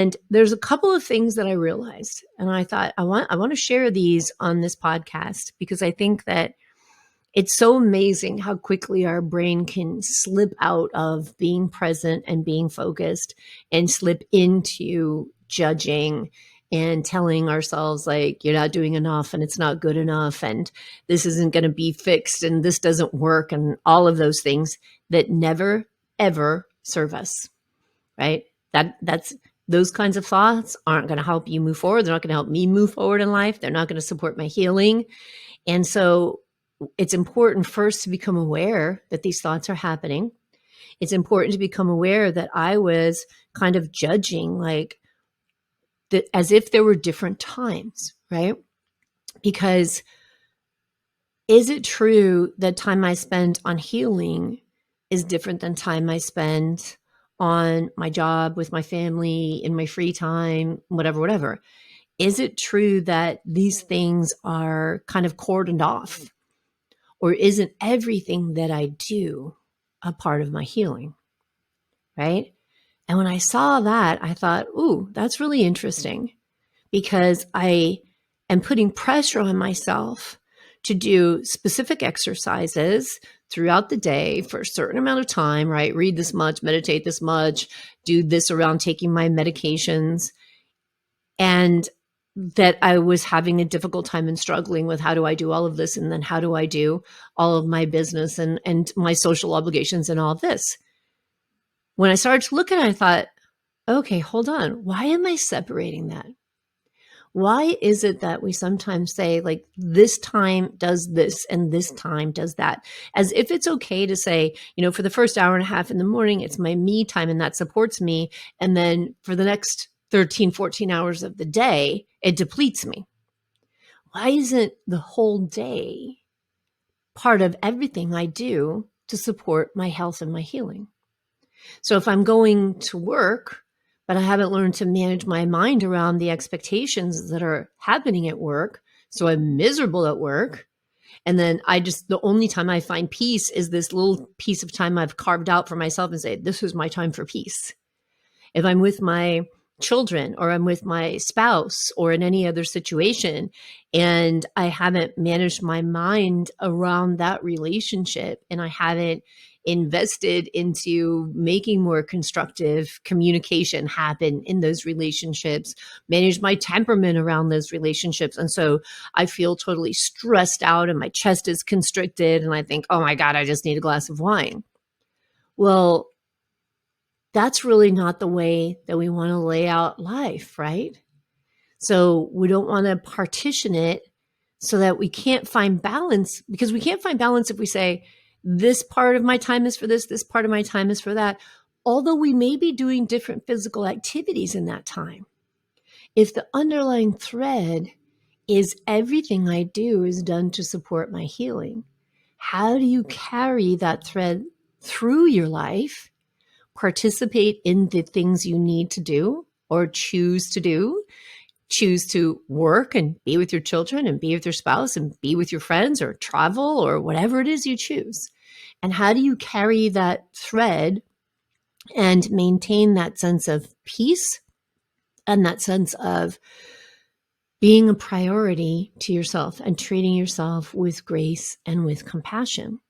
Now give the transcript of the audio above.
And there's a couple of things that I realized, and I thought I want to share these on this podcast because I think that it's so amazing how quickly our brain can slip out of being present and being focused and slip into judging and telling ourselves like you're not doing enough and it's not good enough and this isn't going to be fixed and this doesn't work and all of those things that never ever serve us, right? That's those kinds of thoughts aren't going to help you move forward. They're not going to help me move forward in life. They're not going to support my healing. And so it's important first to become aware that these thoughts are happening. It's important to become aware that I was kind of judging like that as if there were different times, right? Because is it true that time I spend on healing is different than time I spend on my job, with my family, in my free time, whatever? Is it true that these things are kind of cordoned off? Or isn't everything that I do a part of my healing, right? And when I saw that, I thought, ooh, that's really interesting because I am putting pressure on myself to do specific exercises throughout the day for a certain amount of time, right? Read this much, meditate this much, do this around taking my medications. And that I was having a difficult time and struggling with how do I do all of this? And then how do I do all of my business and my social obligations and all of this? When I started to look at it, I thought, okay, hold on. Why am I separating that? Why is it that we sometimes say like this time does this and this time does that? As if it's okay to say, for the first hour and a half in the morning, it's my me time and that supports me. And then for the next 13, 14 hours of the day, it depletes me. Why isn't the whole day part of everything I do to support my health and my healing? So if I'm going to work, but I haven't learned to manage my mind around the expectations that are happening at work, so I'm miserable at work, and then the only time I find peace is this little piece of time I've carved out for myself and say, this is my time for peace. If I'm with my children or I'm with my spouse or in any other situation and I haven't managed my mind around that relationship and I haven't invested into making more constructive communication happen in those relationships, manage my temperament around those relationships. And so I feel totally stressed out and my chest is constricted and I think, oh my God, I just need a glass of wine. Well, that's really not the way that we want to lay out life, right? So we don't want to partition it so that we can't find balance, because we can't find balance if we say, this part of my time is for this part of my time is for that, although we may be doing different physical activities in that time. If the underlying thread is everything I do is done to support my healing, how do you carry that thread through your life, participate in the things you need to do or choose to do, choose to work and be with your children and be with your spouse and be with your friends or travel or whatever it is you choose? And how do you carry that thread and maintain that sense of peace and that sense of being a priority to yourself and treating yourself with grace and with compassion?